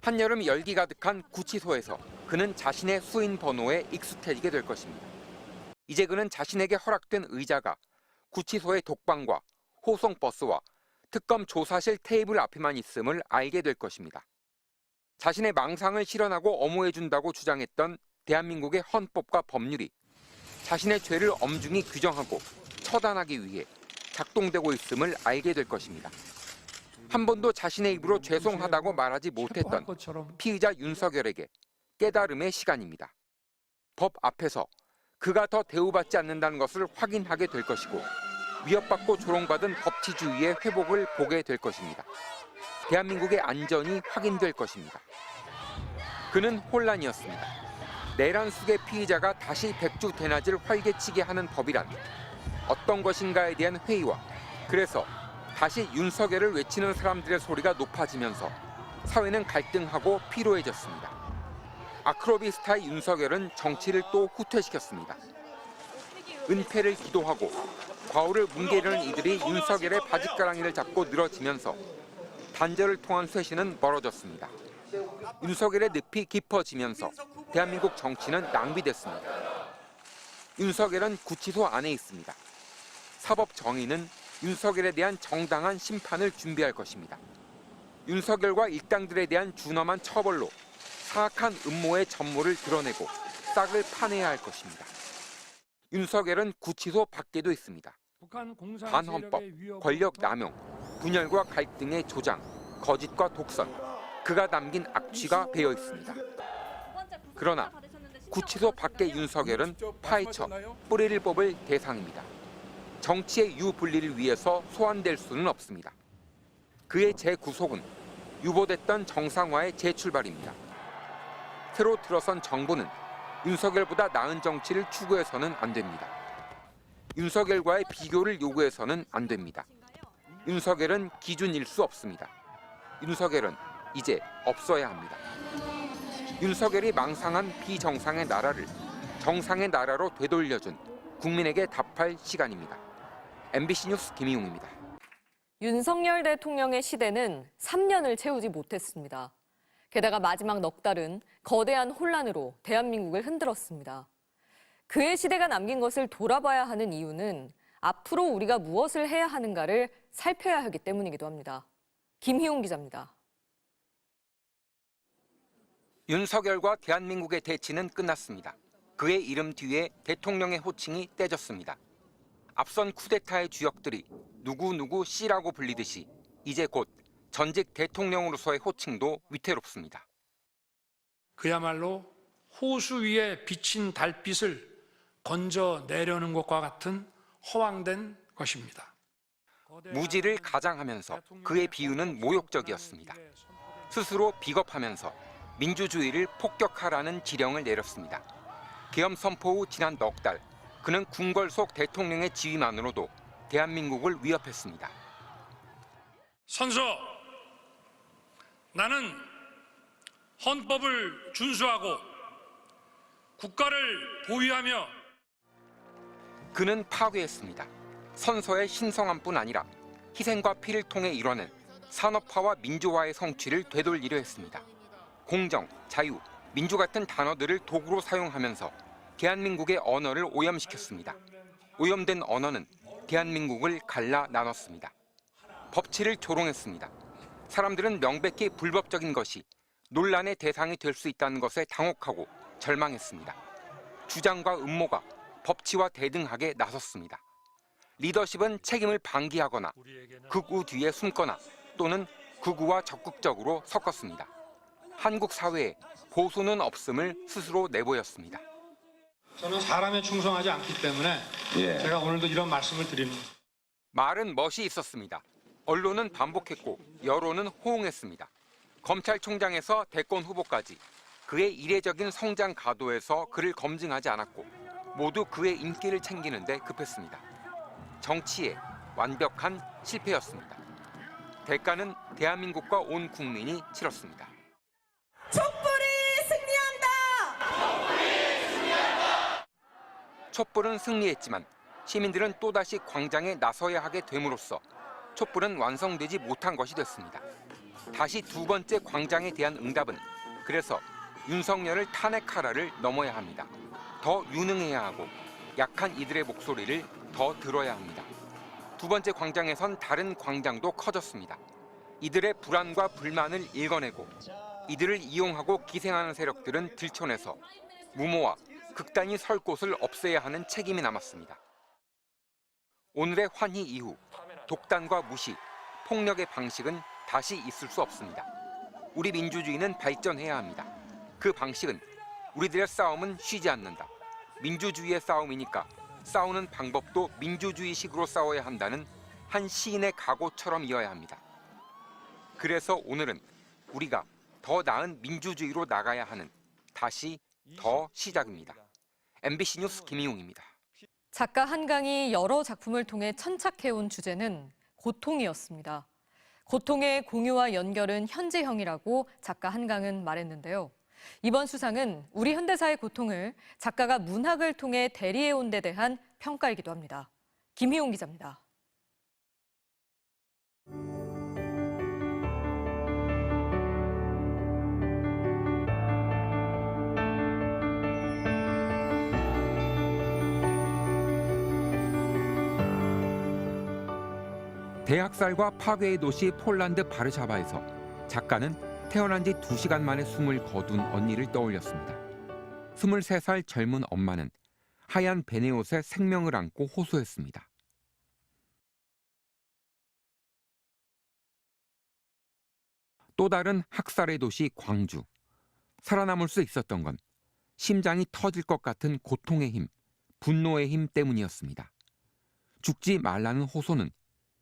한여름 열기 가득한 구치소에서 그는 자신의 수인 번호에 익숙해지게 될 것입니다. 이제 그는 자신에게 허락된 의자가 구치소의 독방과 호송버스와 특검 조사실 테이블 앞에만 있음을 알게 될 것입니다. 자신의 망상을 실현하고 엄호해준다고 주장했던 대한민국의 헌법과 법률이 자신의 죄를 엄중히 규정하고 처단하기 위해 작동되고 있음을 알게 될 것입니다. 한 번도 자신의 입으로 죄송하다고 말하지 못했던 피의자 윤석열에게 깨달음의 시간입니다. 법 앞에서 그가 더 대우받지 않는다는 것을 확인하게 될 것이고 위협받고 조롱받은 법치주의의 회복을 보게 될 것입니다. 대한민국의 안전이 확인될 것입니다. 그는 혼란이었습니다. 내란 수의 피의자가 다시 백주 대낮을 활개치게 하는 법이란 어떤 것인가에 대한 회의와 그래서 다시 윤석열을 외치는 사람들의 소리가 높아지면서 사회는 갈등하고 피로해졌습니다. 아크로비스타의 윤석열은 정치를 또 후퇴시켰습니다. 은폐를 기도하고 과오를 뭉개려는 이들이 윤석열의 바짓가랑이를 잡고 늘어지면서 단절을 통한 쇄신은 멀어졌습니다. 윤석열의 늪이 깊어지면서 대한민국 정치는 낭비됐습니다. 윤석열은 구치소 안에 있습니다. 사법 정의는 윤석열에 대한 정당한 심판을 준비할 것입니다. 윤석열과 일당들에 대한 준엄한 처벌로 사악한 음모의 전모를 드러내고 싹을 파내야 할 것입니다. 윤석열은 구치소 밖에도 있습니다. 반헌법, 권력 남용, 분열과 갈등의 조장, 거짓과 독선, 그가 남긴 악취가 배어 있습니다. 그러나 구치소 밖의 윤석열은 파헤쳐 뿌리를 뽑을 대상입니다. 정치의 유분리를 위해서 소환될 수는 없습니다. 그의 재구속은 유보됐던 정상화의 재출발입니다. 새로 들어선 정부는 윤석열보다 나은 정치를 추구해서는 안 됩니다. 윤석열과의 비교를 요구해서는 안 됩니다. 윤석열은 기준일 수 없습니다. 윤석열은 이제 없어야 합니다. 윤석열이 망상한 비정상의 나라를 정상의 나라로 되돌려준 국민에게 답할 시간입니다. MBC 뉴스 김희웅입니다. 윤석열 대통령의 시대는 3년을 채우지 못했습니다. 게다가 마지막 넉 달은 거대한 혼란으로 대한민국을 흔들었습니다. 그의 시대가 남긴 것을 돌아봐야 하는 이유는 앞으로 우리가 무엇을 해야 하는가를 살펴야 하기 때문이기도 합니다. 김희웅 기자입니다. 윤석열과 대한민국의 대치는 끝났습니다. 그의 이름 뒤에 대통령의 호칭이 떼졌습니다. 앞선 쿠데타의 주역들이 누구누구 씨라고 불리듯이 이제 곧 전직 대통령으로서의 호칭도 위태롭습니다. 그야말로 호수 위에 비친 달빛을 건져내려는 것과 같은 허황된 것입니다. 무지를 가장하면서 그의 비유는 모욕적이었습니다. 스스로 비겁하면서 민주주의를 폭격하라는 지령을 내렸습니다. 계엄 선포 후 지난 넉 달, 그는 궁궐속 대통령의 지위만으로도 대한민국을 위협했습니다. 선서, 나는 헌법을 준수하고 국가를 보위하며 그는 파괴했습니다. 선서의 신성함뿐 아니라 희생과 피를 통해 이뤄낸 산업화와 민주화의 성취를 되돌리려 했습니다. 공정, 자유, 민주 같은 단어들을 도구로 사용하면서 대한민국의 언어를 오염시켰습니다. 오염된 언어는 대한민국을 갈라 나눴습니다. 법치를 조롱했습니다. 사람들은 명백히 불법적인 것이 논란의 대상이 될 수 있다는 것에 당혹하고 절망했습니다. 주장과 음모가 법치와 대등하게 나섰습니다. 리더십은 책임을 방기하거나 극우 뒤에 숨거나 또는 극우와 적극적으로 섞었습니다. 한국 사회에 보수는 없음을 스스로 내보였습니다. 저는 사람에 충성하지 않기 때문에 제가 오늘도 이런 말씀을 드립니다. 말은 멋이 있었습니다. 언론은 반복했고 여론은 호응했습니다. 검찰총장에서 대권 후보까지 그의 이례적인 성장 가도에서 그를 검증하지 않았고 모두 그의 인기를 챙기는 데 급했습니다. 정치의 완벽한 실패였습니다. 대가는 대한민국과 온 국민이 치렀습니다. 촛불이 승리한다! 촛불은 승리했지만 시민들은 또다시 광장에 나서야 하게 됨으로써 촛불은 완성되지 못한 것이 됐습니다. 다시 두 번째 광장에 대한 응답은 그래서 윤석열을 탄핵하라를 넘어야 합니다. 더 유능해야 하고 약한 이들의 목소리를 더 들어야 합니다. 두 번째 광장에선 다른 광장도 커졌습니다. 이들의 불안과 불만을 읽어내고 이들을 이용하고 기생하는 세력들은 들춰내서 무모와 극단이 설 곳을 없애야 하는 책임이 남았습니다. 오늘의 환희 이후 독단과 무시, 폭력의 방식은 다시 있을 수 없습니다. 우리 민주주의는 발전해야 합니다. 그 방식은 우리들의 싸움은 쉬지 않는다. 민주주의의 싸움이니까 싸우는 방법도 민주주의식으로 싸워야 한다는 한 시인의 각오처럼 이어야 합니다. 그래서 오늘은 우리가 더 나은 민주주의로 나가야 하는 다시 더 시작입니다. MBC 뉴스 김희웅입니다. 작가 한강이 여러 작품을 통해 천착해온 주제는 고통이었습니다. 고통의 공유와 연결은 현재형이라고 작가 한강은 말했는데요. 이번 수상은 우리 현대사의 고통을 작가가 문학을 통해 대리해온 데 대한 평가이기도 합니다. 김희웅 기자입니다. 대학살과 파괴의 도시 폴란드 바르샤바에서 작가는 태어난 지 2시간 만에 숨을 거둔 언니를 떠올렸습니다. 23살 젊은 엄마는 하얀 베네옷에 생명을 안고 호소했습니다. 또 다른 학살의 도시 광주. 살아남을 수 있었던 건 심장이 터질 것 같은 고통의 힘, 분노의 힘 때문이었습니다. 죽지 말라는 호소는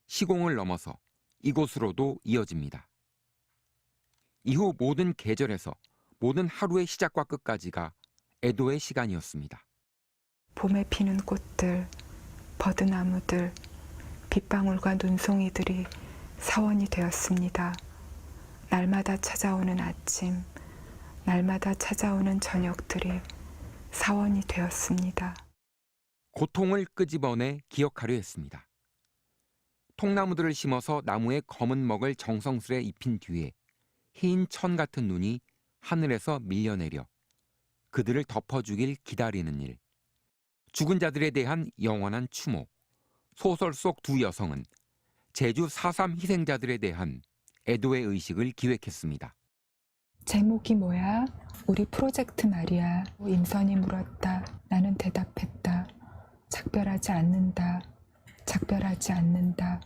시공을 넘어서 이곳으로도 이어집니다. 이후 모든 계절에서 모든 하루의 시작과 끝까지가 애도의 시간이었습니다. 봄에 피는 꽃들, 버드나무들, 빗방울과 눈송이들이 사원이 되었습니다. 날마다 찾아오는 아침, 날마다 찾아오는 저녁들이 사원이 되었습니다. 고통을 끄집어내 기억하려 했습니다. 통나무들을 심어서 나무에 검은 먹을 정성스레 입힌 뒤에 흰 천 같은 눈이 하늘에서 밀려내려 그들을 덮어주길 기다리는 일. 죽은 자들에 대한 영원한 추모. 소설 속 두 여성은 제주 4.3 희생자들에 대한 애도의 의식을 기획했습니다. 제목이 뭐야? 우리 프로젝트 말이야. 임선이 물었다. 나는 대답했다. 작별하지 않는다. 작별하지 않는다.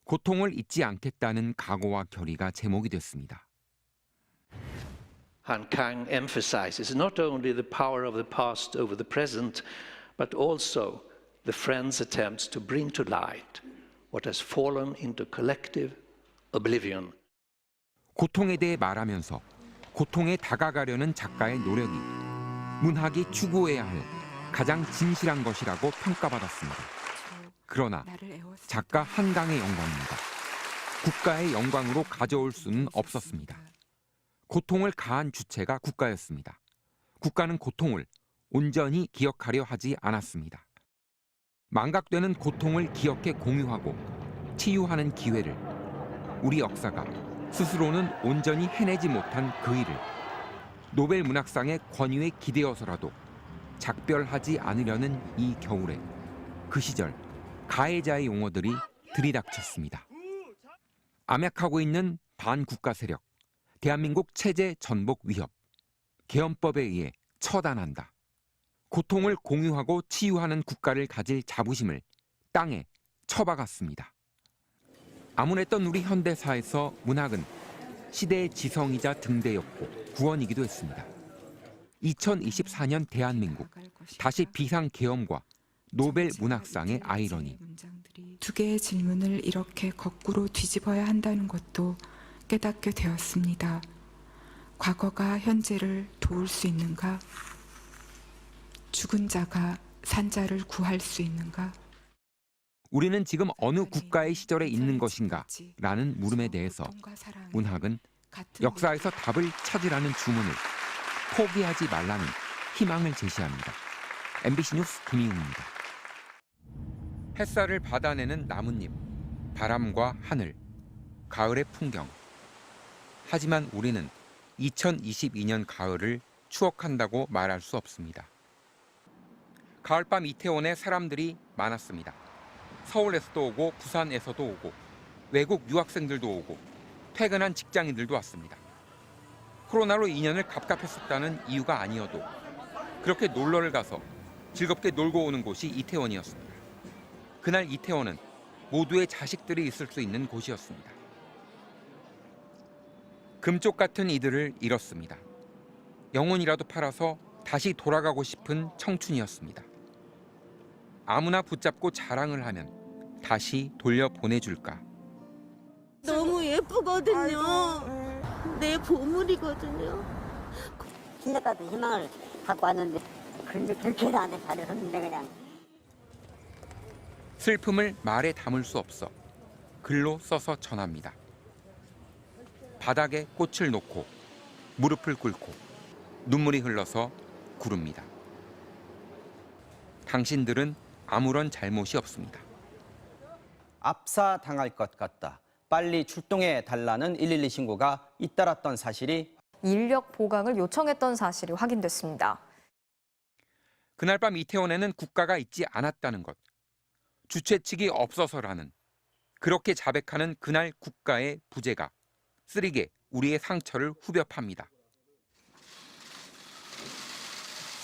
고통을 잊지 않겠다는 각오와 결의가 제목이 됐습니다. Han Kang emphasizes not only the power of the past over the present, but also the friend's attempts to bring to light what has fallen into collective oblivion. 고통에 대해 말하면서 고통에 다가가려는 작가의 노력이 문학이 추구해야 할 가장 진실한 것이라고 평가받았습니다. 그러나 작가 한강의 영광입니다. 국가의 영광으로 가져올 수는 없었습니다. 고통을 가한 주체가 국가였습니다. 국가는 고통을 온전히 기억하려 하지 않았습니다. 망각되는 고통을 기억해 공유하고 치유하는 기회를 우리 역사가 스스로는 온전히 해내지 못한 그 일을 노벨 문학상의 권위에 기대어서라도 작별하지 않으려는 이 겨울에 그 시절 가해자의 용어들이 들이닥쳤습니다. 암약하고 있는 반국가 세력, 대한민국 체제 전복 위협, 계엄법에 의해 처단한다. 고통을 공유하고 치유하는 국가를 가질 자부심을 땅에 쳐박았습니다. 암울했던 우리 현대사에서 문학은 시대의 지성이자 등대였고 구원이기도 했습니다. 2024년 대한민국, 다시 비상계엄과 노벨 문학상의 아이러니. 두 개의 질문을 이렇게 거꾸로 뒤집어야 한다는 것도 깨닫게 되었습니다. 과거가 현재를 도울 수 있는가? 죽은 자가 산 자를 구할 수 있는가? 우리는 지금 어느 국가의 시절에 있는 것인가? 라는 물음에 대해서 문학은 역사에서 답을 찾으라는 주문을 포기하지 말라는 희망을 제시합니다. MBC 뉴스 김희웅입니다. 햇살을 받아내는 나뭇잎, 바람과 하늘, 가을의 풍경, 하지만 우리는 2022년 가을을 추억한다고 말할 수 없습니다. 가을밤 이태원에 사람들이 많았습니다. 서울에서도 오고 부산에서도 오고 외국 유학생들도 오고 퇴근한 직장인들도 왔습니다. 코로나로 2년을 갑갑했었다는 이유가 아니어도 그렇게 놀러를 가서 즐겁게 놀고 오는 곳이 이태원이었습니다. 그날 이태원은 모두의 자식들이 있을 수 있는 곳이었습니다. 금쪽 같은 이들을 잃었습니다. 영혼이라도 팔아서 다시 돌아가고 싶은 청춘이었습니다. 아무나 붙잡고 자랑을 하면 다시 돌려보내줄까. 너무 예쁘거든요. 내 보물이거든요. 신뢰받은 희망을 갖고 왔는데 그렇게 나한테 잘해줬는데 그냥. 슬픔을 말에 담을 수 없어 글로 써서 전합니다. 바닥에 꽃을 놓고 무릎을 꿇고 눈물이 흘러서 구릅니다. 당신들은 아무런 잘못이 없습니다. 압사당할 것 같다. 빨리 출동해 달라는 112 신고가 잇따랐던 사실이 인력 보강을 요청했던 사실이 확인됐습니다. 그날 밤 이태원에는 국가가 있지 않았다는 것, 주최 측이 없어서라는, 그렇게 자백하는 그날 국가의 부재가 쓰리게 우리의 상처를 후벼 팝니다.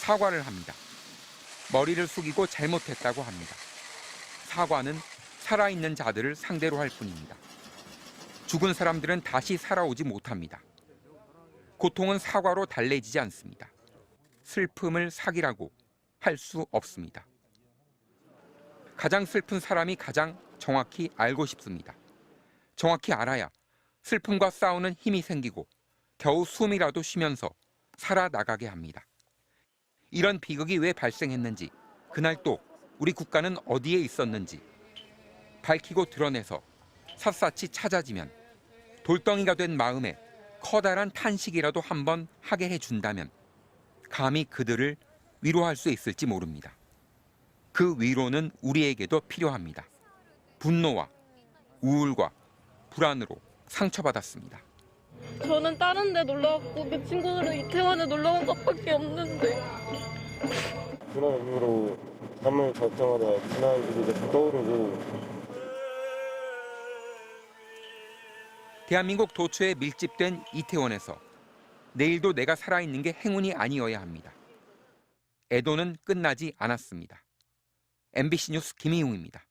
사과를 합니다. 머리를 숙이고 잘못했다고 합니다. 사과는 살아있는 자들을 상대로 할 뿐입니다. 죽은 사람들은 다시 살아오지 못합니다. 고통은 사과로 달래지지 않습니다. 슬픔을 사기라고 할 수 없습니다. 가장 슬픈 사람이 가장 정확히 알고 싶습니다. 정확히 알아야 슬픔과 싸우는 힘이 생기고 겨우 숨이라도 쉬면서 살아나가게 합니다. 이런 비극이 왜 발생했는지, 그날 또 우리 국가는 어디에 있었는지 밝히고 드러내서 샅샅이 찾아지면 돌덩이가 된 마음에 커다란 탄식이라도 한번 하게 해준다면 감히 그들을 위로할 수 있을지 모릅니다. 그 위로는 우리에게도 필요합니다. 분노와 우울과 불안으로 상처받았습니다. 저는 다른 데 놀러 갔고 그 친구들은 이태원에 놀러 간 것밖에 없는데. 그날 이후로 잠을 잘 때마다 지난 일이 자꾸 떠오르고. 대한민국 도처에 밀집된 이태원에서 내일도 내가 살아있는 게 행운이 아니어야 합니다. 애도는 끝나지 않았습니다. MBC 뉴스 김희웅입니다.